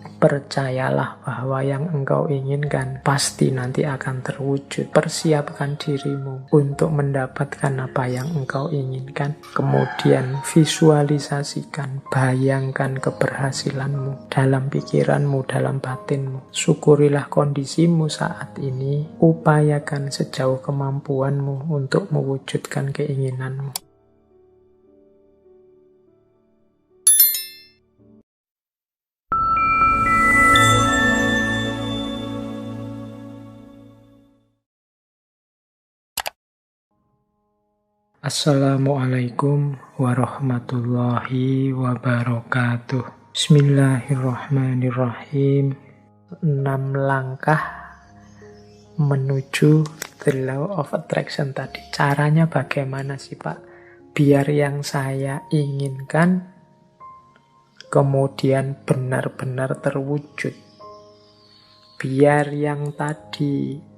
Percayalah bahwa yang engkau inginkan pasti nanti akan terwujud. Persiapkan dirimu untuk mendapatkan apa yang engkau inginkan. Kemudian visualisasikan, bayangkan keberhasilanmu dalam pikiranmu, dalam batinmu. Syukurilah kondisimu saat ini. Upayakan sejauh kemampuanmu untuk mewujudkan keinginanmu. Assalamualaikum warahmatullahi wabarakatuh. Bismillahirrahmanirrahim. 6 langkah menuju the law of attraction tadi. Caranya bagaimana sih Pak? Biar yang saya inginkan kemudian benar-benar terwujud. Biar yang tadi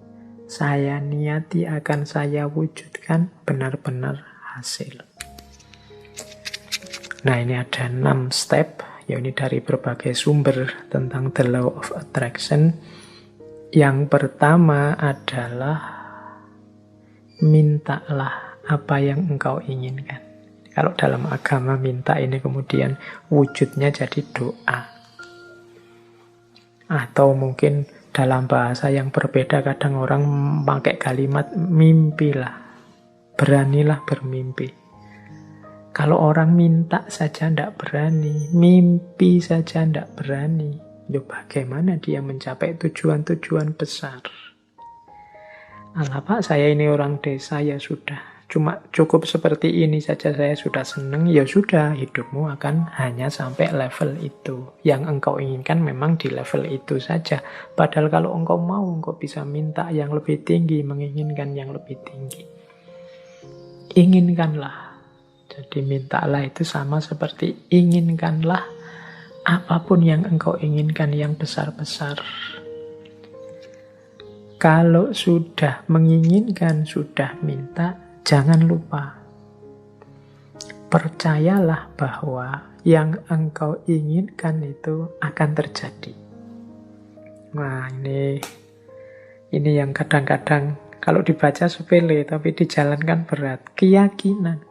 saya niati akan saya wujudkan benar-benar hasil. Nah, ini ada 6 step, ya ini dari berbagai sumber tentang the law of attraction. Yang pertama adalah mintalah apa yang engkau inginkan. Kalau dalam agama minta ini kemudian wujudnya jadi doa. Atau mungkin dalam bahasa yang berbeda, kadang orang pakai kalimat mimpilah, beranilah bermimpi. Kalau orang minta saja tidak berani, mimpi saja tidak berani, ya bagaimana dia mencapai tujuan-tujuan besar? Alah Pak, saya ini orang desa, ya sudah. Cuma cukup seperti ini saja saya sudah senang, ya sudah, hidupmu akan hanya sampai level itu. Yang engkau inginkan memang di level itu saja. Padahal kalau engkau mau, engkau bisa minta yang lebih tinggi, menginginkan yang lebih tinggi. Inginkanlah. Jadi mintalah itu sama seperti inginkanlah apapun yang engkau inginkan yang besar-besar. Kalau sudah menginginkan, sudah minta, jangan lupa, percayalah bahwa yang engkau inginkan itu akan terjadi. Nah, ini yang kadang-kadang kalau dibaca sepele, tapi dijalankan berat. Keyakinan.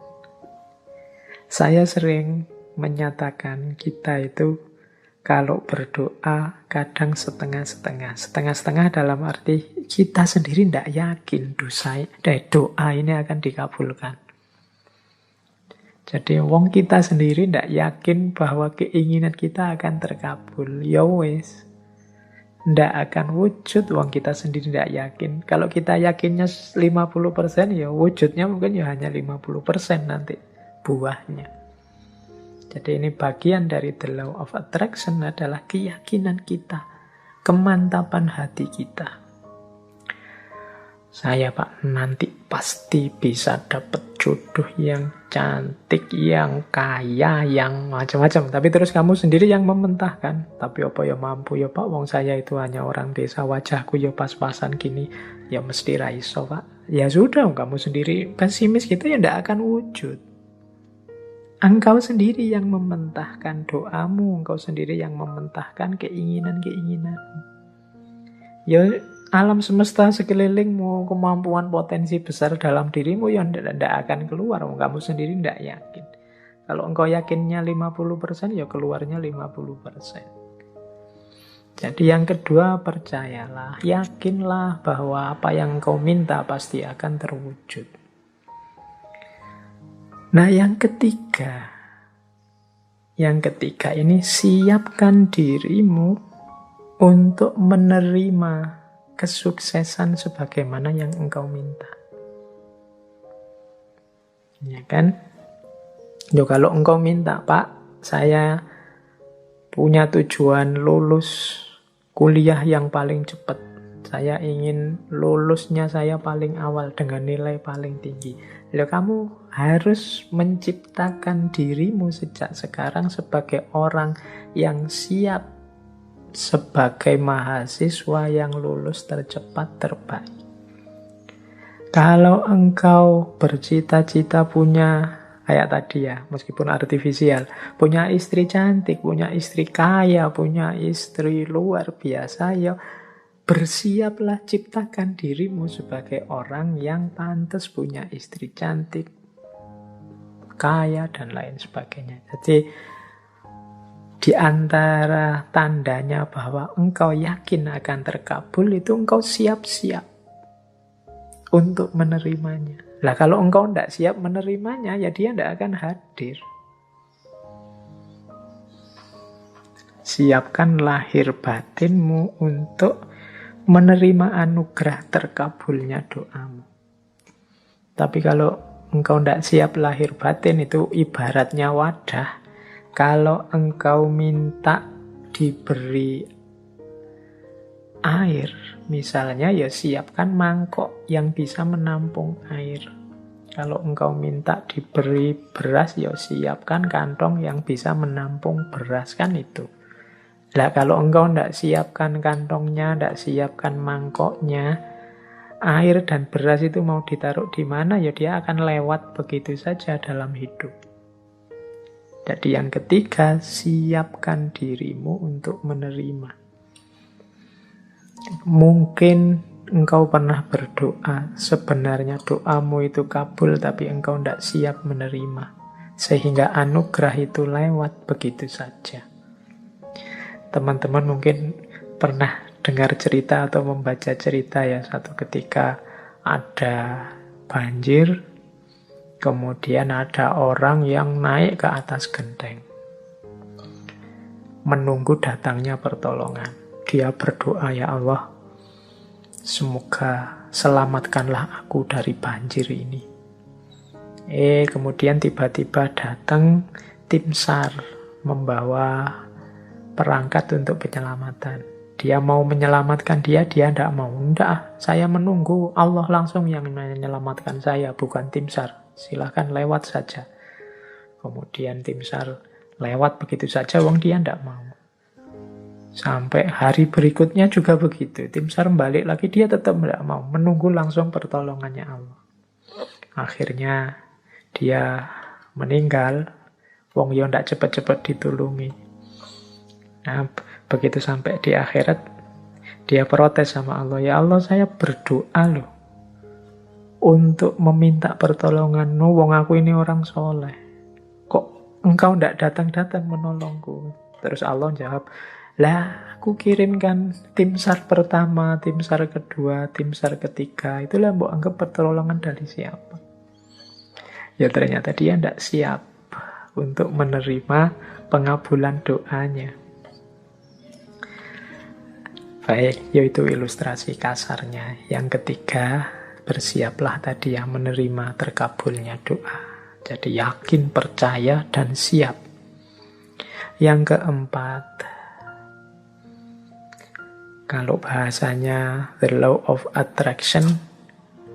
Saya sering menyatakan kita itu kalau berdoa kadang setengah-setengah. Setengah-setengah dalam arti kita sendiri tidak yakin doa ini akan dikabulkan. Jadi wong kita sendiri tidak yakin bahwa keinginan kita akan terkabul. Ya wes, tidak akan wujud wong kita sendiri tidak yakin. Kalau kita yakinnya 50%, ya wujudnya mungkin ya hanya 50% nanti buahnya. Jadi ini bagian dari the law of attraction adalah keyakinan kita, kemantapan hati kita. Saya Pak nanti pasti bisa dapat jodoh yang cantik, yang kaya, yang macam-macam. Tapi terus kamu sendiri yang mementahkan. Tapi apa ya mampu ya Pak, wong saya itu hanya orang desa, wajahku ya pas-pasan gini, ya mesti raiso Pak. Ya sudah, kamu sendiri pesimis gitu ya tidak akan wujud. Engkau sendiri yang mementahkan doamu, engkau sendiri yang mementahkan keinginan-keinginanmu. Ya alam semesta sekelilingmu, kemampuan potensi besar dalam dirimu yang tidak akan keluar. Kamu sendiri tidak yakin. Kalau engkau yakinnya 50%, ya keluarnya 50%. Jadi yang kedua, percayalah, yakinlah bahwa apa yang engkau minta pasti akan terwujud. Nah yang ketiga ini siapkan dirimu untuk menerima kesuksesan sebagaimana yang engkau minta. Ya kan? Yo kalau engkau minta, Pak, saya punya tujuan lulus kuliah yang paling cepat. Saya ingin lulusnya saya paling awal dengan nilai paling tinggi. Lalu kamu harus menciptakan dirimu sejak sekarang sebagai orang yang siap sebagai mahasiswa yang lulus tercepat terbaik. Kalau engkau bercita-cita punya kayak tadi ya, meskipun artifisial. Punya istri cantik, punya istri kaya, punya istri luar biasa, ya bersiaplah ciptakan dirimu sebagai orang yang pantas punya istri cantik, kaya, dan lain sebagainya. Jadi di antara tandanya bahwa engkau yakin akan terkabul itu engkau siap-siap untuk menerimanya. Lah kalau engkau tidak siap menerimanya, ya dia tidak akan hadir. Siapkan lahir batinmu untuk menerima anugerah terkabulnya doamu. Tapi kalau engkau tidak siap lahir batin, itu ibaratnya wadah. Kalau engkau minta diberi air, misalnya, ya siapkan mangkok yang bisa menampung air. Kalau engkau minta diberi beras, ya siapkan kantong yang bisa menampung beras, kan itu. Lah kalau engkau tidak siapkan kantongnya, tidak siapkan mangkoknya, air dan beras itu mau ditaruh di mana, ya dia akan lewat begitu saja dalam hidup. Jadi yang ketiga, siapkan dirimu untuk menerima. Mungkin engkau pernah berdoa, sebenarnya doamu itu kabul, tapi engkau tidak siap menerima. Sehingga anugerah itu lewat begitu saja. Teman-teman mungkin pernah dengar cerita atau membaca cerita ya, satu ketika ada banjir, kemudian ada orang yang naik ke atas genteng, menunggu datangnya pertolongan. Dia berdoa, ya Allah, semoga selamatkanlah aku dari banjir ini. Kemudian tiba-tiba datang tim SAR membawa perangkat untuk penyelamatan. Dia mau menyelamatkan dia tidak mau. Enggak, saya menunggu Allah langsung yang menyelamatkan saya, bukan tim SAR. Silahkan lewat saja. Kemudian tim SAR lewat begitu saja, wong dia tidak mau. Sampai hari berikutnya juga begitu. Tim SAR balik lagi, dia tetap tidak mau. Menunggu langsung pertolongannya Allah. Akhirnya dia meninggal. Wong yo tidak cepat-cepat ditulungi. Nah, begitu sampai di akhirat, dia protes sama Allah. Ya Allah, saya berdoa loh untuk meminta pertolongan-Mu, wong aku ini orang soleh. Kok engkau tidak datang-datang menolongku? Terus Allah jawab, lah aku kirimkan tim SAR pertama, tim SAR kedua, tim SAR ketiga. Itulah mbok anggap pertolongan dari siapa? Ya ternyata dia tidak siap untuk menerima pengabulan doanya. Baik, yaitu ilustrasi kasarnya. Yang ketiga, bersiaplah tadi ya menerima terkabulnya doa. Jadi yakin, percaya, dan siap. Yang keempat, kalau bahasanya the law of attraction,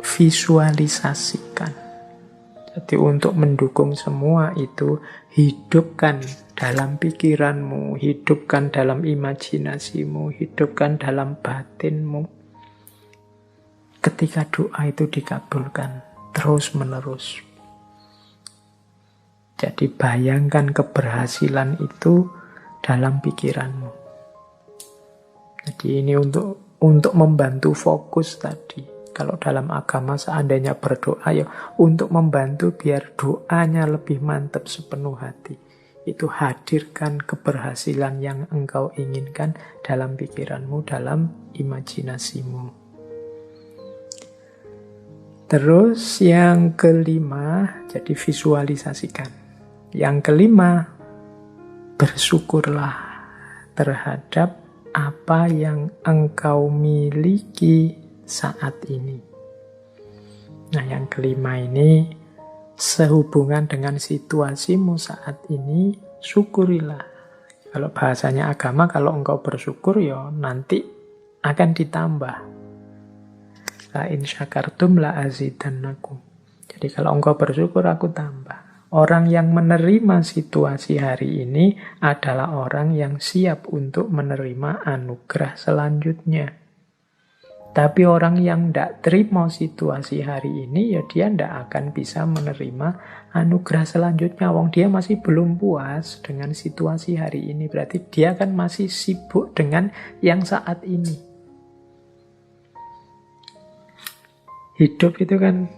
visualisasikan. Jadi untuk mendukung semua itu, hidupkan dalam pikiranmu, hidupkan dalam imajinasimu, hidupkan dalam batinmu. Ketika doa itu dikabulkan terus menerus. Jadi bayangkan keberhasilan itu dalam pikiranmu. Jadi ini untuk membantu fokus tadi. Kalau dalam agama seandainya berdoa, ya untuk membantu biar doanya lebih mantap sepenuh hati. Itu hadirkan keberhasilan yang engkau inginkan dalam pikiranmu, dalam imajinasimu. Terus yang kelima, jadi visualisasikan. Yang kelima, bersyukurlah terhadap apa yang engkau miliki saat ini. Nah, yang kelima ini sehubungan dengan situasimu saat ini, syukurilah. Kalau bahasanya agama, kalau engkau bersyukur, ya nanti akan ditambah. La in syakartum la azidannakum. Jadi kalau engkau bersyukur, aku tambah. Orang yang menerima situasi hari ini adalah orang yang siap untuk menerima anugerah selanjutnya. Tapi orang yang tidak terima situasi hari ini, ya dia tidak akan bisa menerima anugerah selanjutnya. Wong dia masih belum puas dengan situasi hari ini. Berarti dia kan masih sibuk dengan yang saat ini. Hidup itu kan,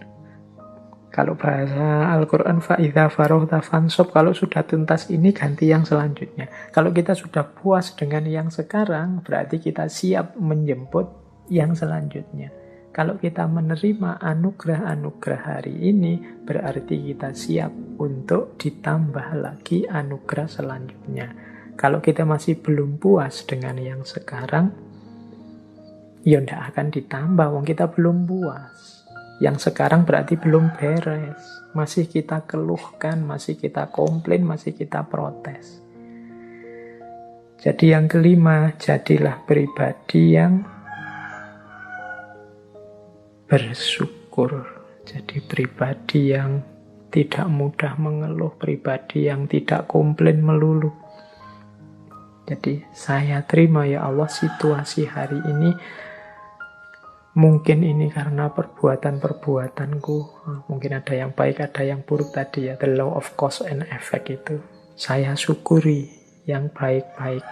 kalau bahasa Al-Quran, فَإِذَا فَرَغْتَ فَانْصَبْ, kalau sudah tuntas ini, ganti yang selanjutnya. Kalau kita sudah puas dengan yang sekarang, berarti kita siap menjemput yang selanjutnya. Kalau kita menerima anugerah-anugerah hari ini, berarti kita siap untuk ditambah lagi anugerah selanjutnya. Kalau kita masih belum puas dengan yang sekarang, ya tidak akan ditambah, wong kita belum puas. Yang sekarang berarti belum beres. Masih kita keluhkan, masih kita komplain, masih kita protes. Jadi yang kelima, jadilah pribadi yang bersyukur. Jadi pribadi yang tidak mudah mengeluh, pribadi yang tidak komplain melulu. Jadi saya terima ya Allah situasi hari ini. Mungkin ini karena perbuatan-perbuatanku. Mungkin ada yang baik, ada yang buruk tadi ya. The law of cause and effect itu. Saya syukuri yang baik-baik.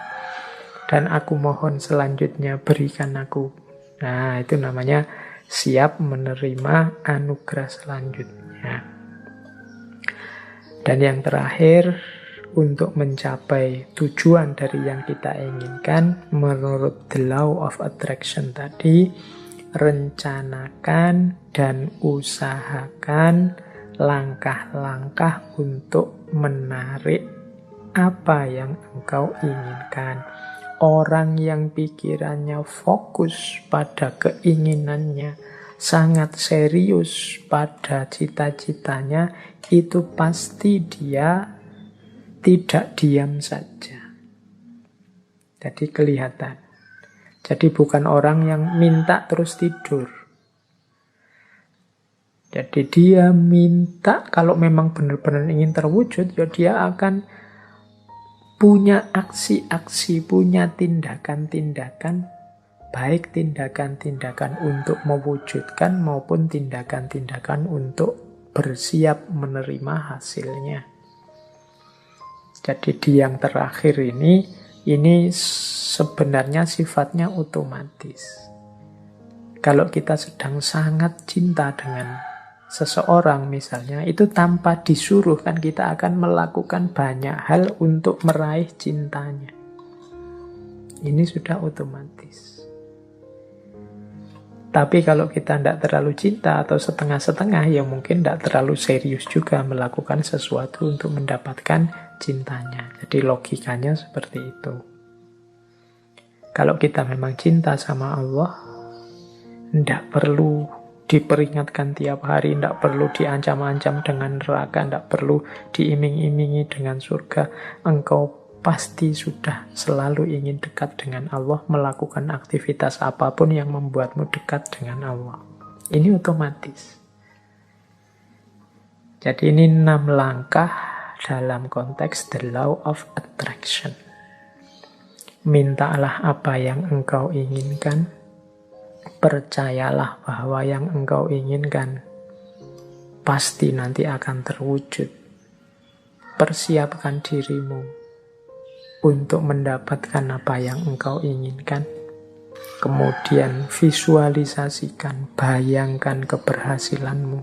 Dan aku mohon selanjutnya berikan aku. Nah, itu namanya siap menerima anugerah selanjutnya. Dan yang terakhir, untuk mencapai tujuan dari yang kita inginkan, menurut the law of attraction tadi, rencanakan dan usahakan langkah-langkah untuk menarik apa yang engkau inginkan. Orang yang pikirannya fokus pada keinginannya, sangat serius pada cita-citanya, itu pasti dia tidak diam saja. Jadi kelihatan. Jadi bukan orang yang minta terus tidur. Jadi dia minta, kalau memang benar-benar ingin terwujud, ya dia akan punya aksi-aksi, punya tindakan-tindakan, baik tindakan-tindakan untuk mewujudkan maupun tindakan-tindakan untuk bersiap menerima hasilnya. Jadi di yang terakhir ini sebenarnya sifatnya otomatis. Kalau kita sedang sangat cinta dengan seseorang misalnya, itu tanpa disuruh kan kita akan melakukan banyak hal untuk meraih cintanya. Ini sudah otomatis. Tapi kalau kita tidak terlalu cinta atau setengah-setengah, ya mungkin tidak terlalu serius juga melakukan sesuatu untuk mendapatkan cintanya. Jadi logikanya seperti itu. Kalau kita memang cinta sama Allah, tidak perlu diperingatkan tiap hari, tidak perlu diancam-ancam dengan neraka, tidak perlu diiming-imingi dengan surga. Engkau pasti sudah selalu ingin dekat dengan Allah, melakukan aktivitas apapun yang membuatmu dekat dengan Allah. Ini otomatis. Jadi ini 6 langkah dalam konteks the law of attraction. Mintalah apa yang engkau inginkan. Percayalah bahwa yang engkau inginkan pasti nanti akan terwujud. Persiapkan dirimu untuk mendapatkan apa yang engkau inginkan. Kemudian visualisasikan, bayangkan keberhasilanmu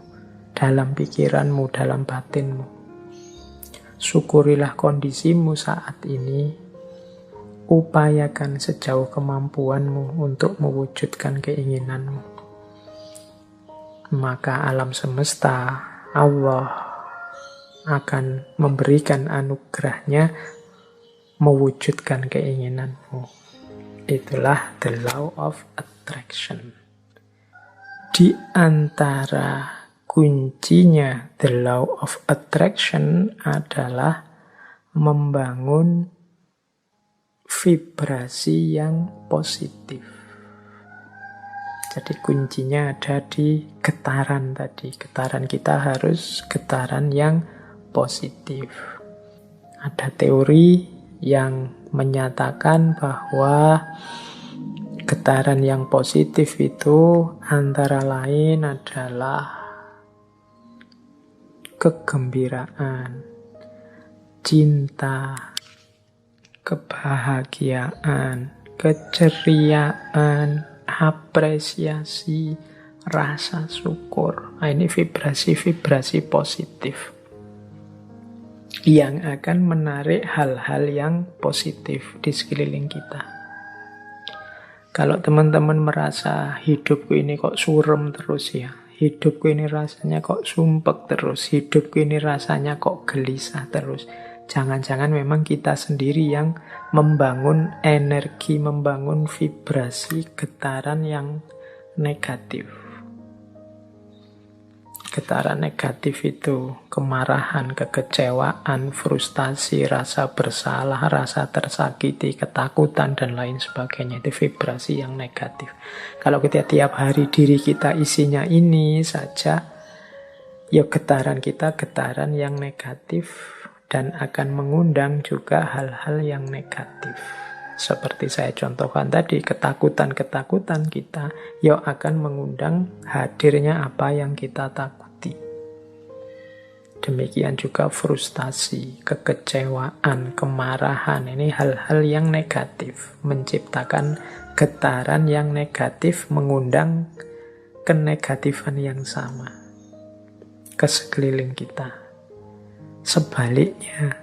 dalam pikiranmu, dalam batinmu. Syukurilah kondisimu saat ini. Upayakan sejauh kemampuanmu untuk mewujudkan keinginanmu. Maka alam semesta, Allah akan memberikan anugerahnya mewujudkan keinginanmu. Itulah the law of attraction. Di antara kuncinya the law of attraction adalah membangun vibrasi yang positif. Jadi kuncinya ada di getaran tadi. Getaran kita harus getaran yang positif. Ada teori yang menyatakan bahwa Getaran yang positif itu antara lain adalah kegembiraan, cinta, kebahagiaan, keceriaan, apresiasi, rasa syukur. Nah, ini vibrasi-vibrasi positif yang akan menarik hal-hal yang positif di sekeliling kita. Kalau teman-teman merasa hidupku ini kok suram terus ya, hidupku ini rasanya kok sumpek terus, hidupku ini rasanya kok gelisah terus, jangan-jangan memang kita sendiri yang membangun energi, membangun vibrasi getaran yang negatif. Getaran negatif itu kemarahan, kekecewaan, frustasi, rasa bersalah, rasa tersakiti, ketakutan, dan lain sebagainya. Itu vibrasi yang negatif. Kalau kita tiap hari diri kita isinya ini saja, ya getaran kita getaran yang negatif dan akan mengundang juga hal-hal yang negatif. Seperti saya contohkan tadi, ketakutan-ketakutan kita ya akan mengundang hadirnya apa yang kita takuti. Demikian juga frustasi, kekecewaan, kemarahan. Ini hal-hal yang negatif, menciptakan getaran yang negatif, mengundang kenegatifan yang sama ke sekeliling kita. Sebaliknya,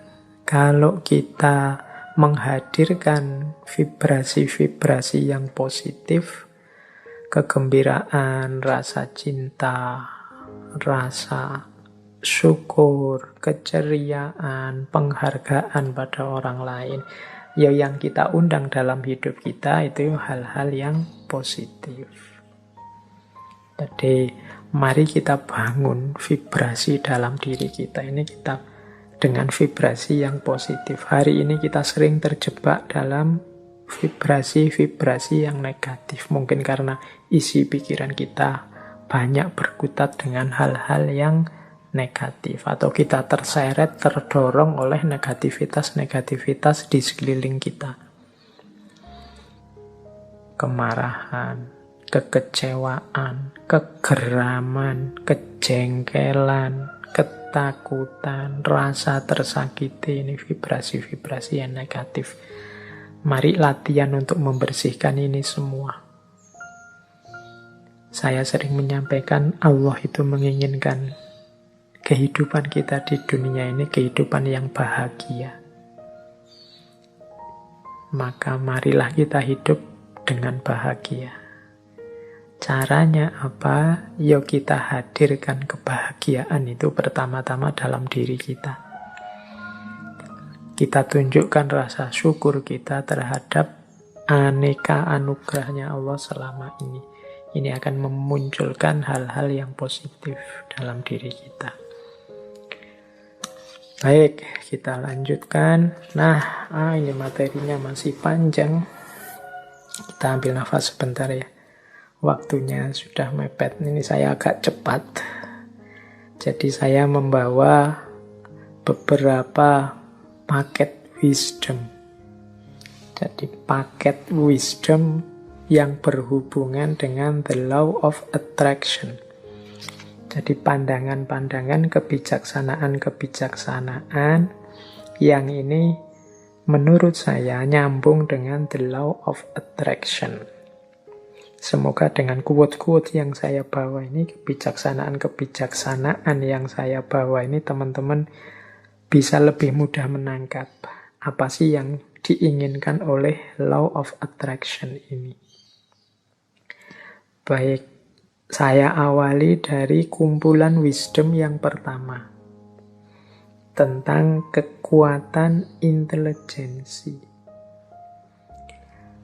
kalau kita menghadirkan vibrasi-vibrasi yang positif, kegembiraan, rasa cinta, rasa syukur, keceriaan, penghargaan pada orang lain, ya yang kita undang dalam hidup kita itu hal-hal yang positif. Jadi mari kita bangun vibrasi dalam diri kita ini, kita dengan vibrasi yang positif. Hari ini kita sering terjebak dalam vibrasi-vibrasi yang negatif. Mungkin karena isi pikiran kita banyak berkutat dengan hal-hal yang negatif. Atau kita terseret, terdorong oleh negativitas-negativitas di sekeliling kita. Kemarahan, kekecewaan, kegeraman, kejengkelan, ketakutan, rasa tersakiti, ini vibrasi-vibrasi yang negatif. Mari latihan untuk membersihkan ini semua. Saya sering menyampaikan Allah itu menginginkan kehidupan kita di dunia ini kehidupan yang bahagia. Maka marilah kita hidup dengan bahagia. Caranya apa? Yuk kita hadirkan kebahagiaan itu pertama-tama dalam diri kita. Kita tunjukkan rasa syukur kita terhadap aneka anugerahnya Allah selama ini. Ini akan memunculkan hal-hal yang positif dalam diri kita. Baik, kita lanjutkan. Nah, ini materinya masih panjang. Kita ambil nafas sebentar ya. Waktunya sudah mepet. Ini saya agak cepat. Jadi saya membawa beberapa paket wisdom. Jadi paket wisdom yang berhubungan dengan the law of attraction. Jadi pandangan-pandangan kebijaksanaan-kebijaksanaan yang ini menurut saya nyambung dengan the law of attraction. Semoga dengan quote-quote yang saya bawa ini, kebijaksanaan-kebijaksanaan yang saya bawa ini, teman-teman bisa lebih mudah menangkap apa sih yang diinginkan oleh law of attraction ini. Baik, saya awali dari kumpulan wisdom yang pertama. Tentang kekuatan intelijensi.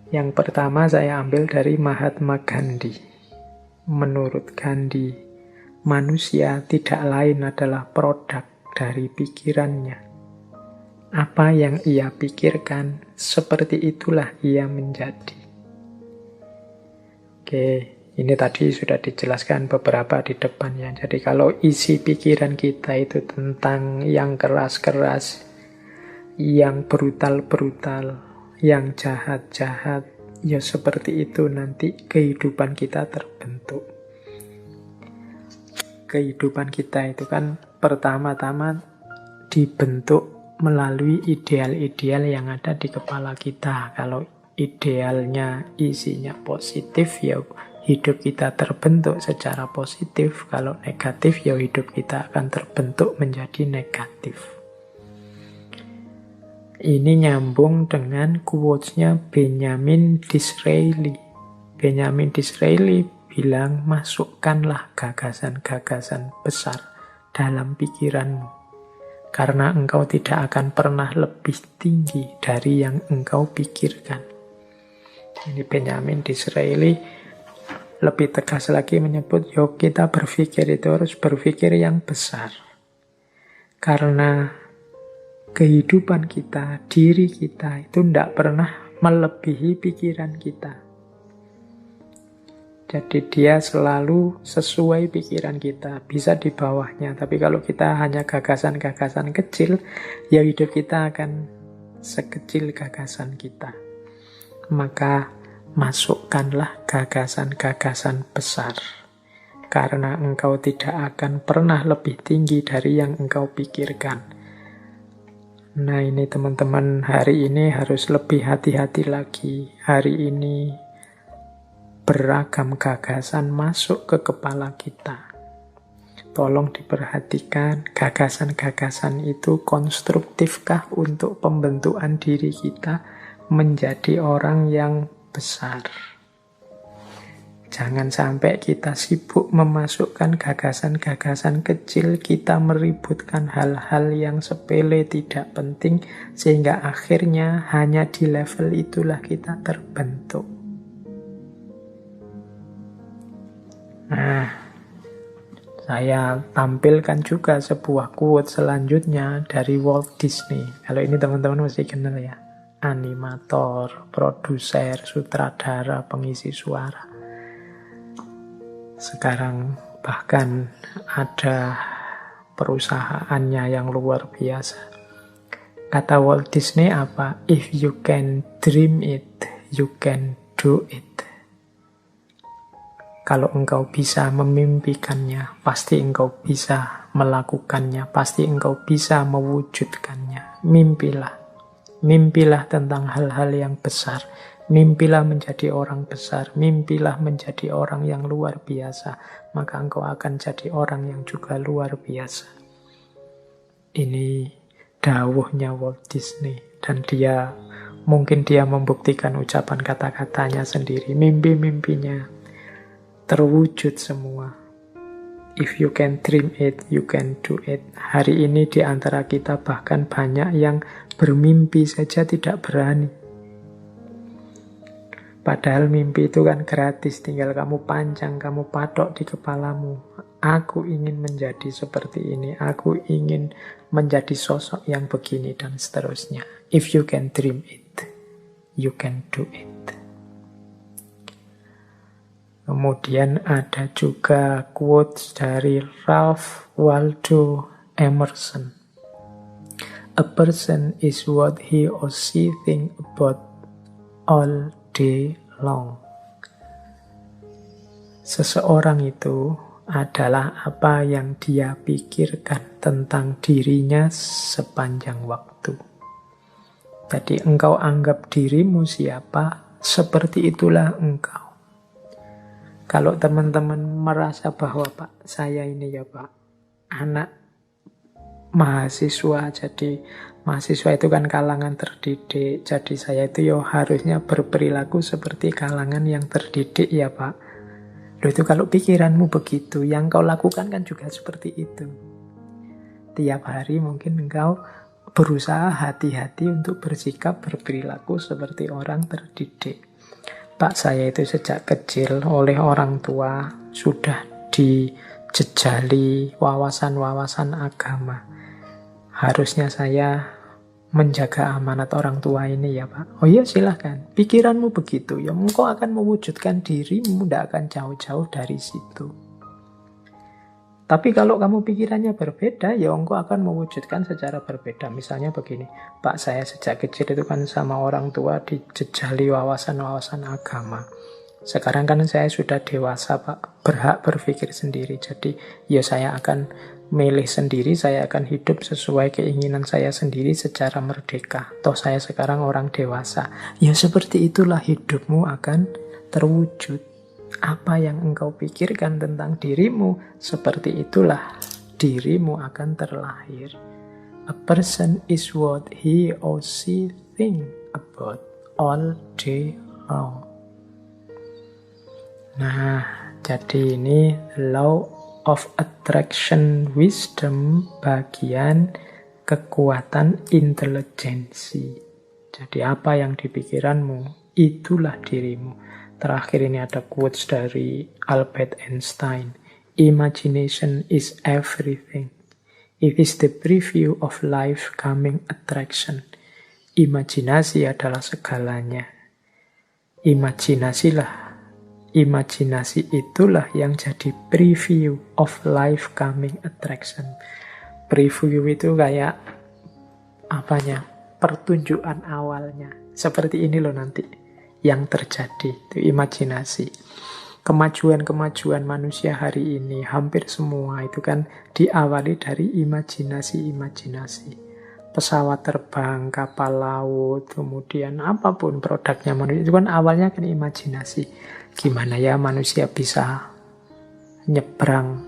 Yang pertama saya ambil dari Mahatma Gandhi. Menurut Gandhi, manusia tidak lain adalah produk dari pikirannya. Apa yang ia pikirkan, seperti itulah ia menjadi. Oke, ini tadi sudah dijelaskan beberapa di depannya. Jadi kalau isi pikiran kita itu tentang yang keras-keras, yang brutal-brutal, yang jahat-jahat, Ya seperti itu nanti kehidupan kita terbentuk. Kehidupan kita itu kan pertama-tama dibentuk melalui ideal-ideal yang ada di kepala kita. Kalau idealnya isinya positif, ya hidup kita terbentuk secara positif. Kalau negatif, ya hidup kita akan terbentuk menjadi negatif. Ini nyambung dengan quotes-nya Benjamin Disraeli. Benjamin Disraeli bilang, masukkanlah gagasan-gagasan besar dalam pikiranmu. Karena engkau tidak akan pernah lebih tinggi dari yang engkau pikirkan. Ini Benjamin Disraeli lebih tegas lagi menyebut, yuk kita berpikir itu harus berpikir yang besar. Karena kehidupan kita, diri kita itu tidak pernah melebihi pikiran kita. Jadi dia selalu sesuai pikiran kita, bisa di bawahnya. Tapi kalau kita hanya gagasan-gagasan kecil, ya hidup kita akan sekecil gagasan kita. Maka masukkanlah gagasan-gagasan besar. Karena engkau tidak akan pernah lebih tinggi dari yang engkau pikirkan. Nah ini teman-teman, hari ini harus lebih hati-hati lagi. Hari ini beragam gagasan masuk ke kepala kita. Tolong diperhatikan, gagasan-gagasan itu konstruktifkah untuk pembentukan diri kita menjadi orang yang besar? Jangan sampai kita sibuk memasukkan gagasan-gagasan kecil, kita meributkan hal-hal yang sepele tidak penting, sehingga akhirnya hanya di level itulah kita terbentuk. Nah, saya tampilkan juga sebuah quote selanjutnya dari Walt Disney. Kalau ini teman-teman mesti kenal ya. Animator, produser, sutradara, pengisi suara. Sekarang bahkan ada perusahaannya yang luar biasa. Kata Walt Disney apa? If you can dream it, you can do it. Kalau engkau bisa memimpikannya, pasti engkau bisa melakukannya, pasti engkau bisa mewujudkannya. Mimpilah. Mimpilah tentang hal-hal yang besar. Mimpilah menjadi orang besar, mimpilah menjadi orang yang luar biasa, maka engkau akan jadi orang yang juga luar biasa. Ini dawuhnya Walt Disney, dan mungkin dia membuktikan ucapan kata-katanya sendiri. Mimpi-mimpinya terwujud semua. If you can dream it, you can do it. Hari ini di antara kita bahkan banyak yang bermimpi saja tidak berani. Padahal mimpi itu kan gratis, tinggal kamu pancang, kamu patok di kepalamu. Aku ingin menjadi seperti ini, aku ingin menjadi sosok yang begini, dan seterusnya. If you can dream it, you can do it. Kemudian ada juga quotes dari Ralph Waldo Emerson. A person is what he or she think about all day long. Seseorang itu adalah apa yang dia pikirkan tentang dirinya sepanjang waktu. Jadi engkau anggap dirimu siapa, seperti itulah engkau. Kalau teman-teman merasa bahwa Pak, saya ini ya Pak, anak mahasiswa, jadi mahasiswa itu kan kalangan terdidik, jadi saya itu ya harusnya berperilaku seperti kalangan yang terdidik ya Pak. Loh itu kalau pikiranmu begitu, yang kau lakukan kan juga seperti itu. Tiap hari mungkin engkau berusaha hati-hati untuk bersikap, berperilaku seperti orang terdidik. Pak, saya itu sejak kecil oleh orang tua sudah dijejali wawasan-wawasan agama. Harusnya saya menjaga amanat orang tua ini ya Pak. Oh iya silahkan, pikiranmu begitu, ya engkau akan mewujudkan dirimu, tidak akan jauh-jauh dari situ. Tapi kalau kamu pikirannya berbeda, ya engkau akan mewujudkan secara berbeda. Misalnya begini, Pak, saya sejak kecil itu kan sama orang tua dijejali wawasan-wawasan agama. Sekarang kan saya sudah dewasa, Pak, berhak berpikir sendiri. Jadi ya saya akan milih sendiri, saya akan hidup sesuai keinginan saya sendiri secara merdeka. Toh saya sekarang orang dewasa. Ya seperti itulah hidupmu akan terwujud. Apa yang engkau pikirkan tentang dirimu, seperti itulah dirimu akan terlahir. A person is what he or she think about all day long. Nah, jadi ini law of attraction wisdom bagian kekuatan intelijensi. Jadi apa yang dipikiranmu, itulah dirimu. Terakhir ini ada quotes dari Albert Einstein. Imagination is everything. It is the preview of life coming attraction. Imajinasi adalah segalanya. Imajinasi itulah yang jadi preview of life coming attraction. Preview itu kayak pertunjukan awalnya. Seperti ini loh nanti yang terjadi, itu imajinasi. Kemajuan-kemajuan manusia hari ini hampir semua itu kan diawali dari imajinasi. Pesawat terbang, kapal laut, kemudian apapun produknya manusia itu kan awalnya kan imajinasi. Gimana ya manusia bisa nyebrang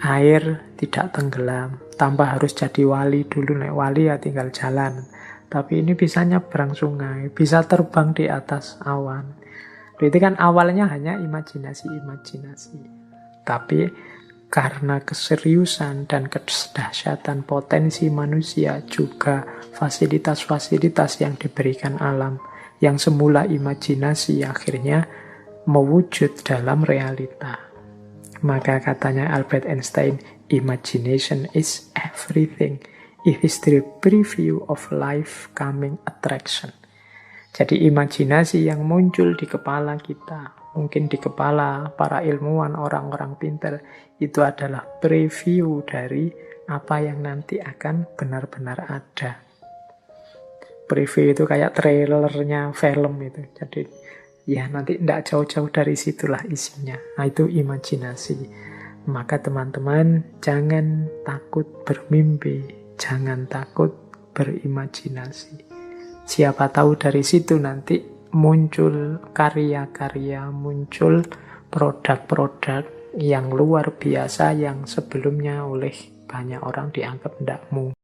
air tidak tenggelam, tanpa harus jadi wali dulu. Nek wali ya tinggal jalan. Tapi ini bisa nyebrang sungai, bisa terbang di atas awan. Itu kan awalnya hanya imajinasi. Tapi karena keseriusan dan kedahsyatan potensi manusia, juga fasilitas-fasilitas yang diberikan alam, yang semula imajinasi akhirnya mewujud dalam realita. Maka katanya Albert Einstein, imagination is everything. It is the preview of life coming attraction. Jadi imajinasi yang muncul di kepala kita, mungkin di kepala para ilmuwan, orang-orang pintar, itu adalah preview dari apa yang nanti akan benar-benar ada. Preview itu kayak trailernya film itu. Jadi ya nanti tidak jauh-jauh dari situlah isinya. Nah itu imajinasi. Maka teman-teman jangan takut bermimpi. Jangan takut berimajinasi. Siapa tahu dari situ nanti muncul karya-karya, muncul produk-produk yang luar biasa yang sebelumnya oleh banyak orang dianggap tidak mungkin.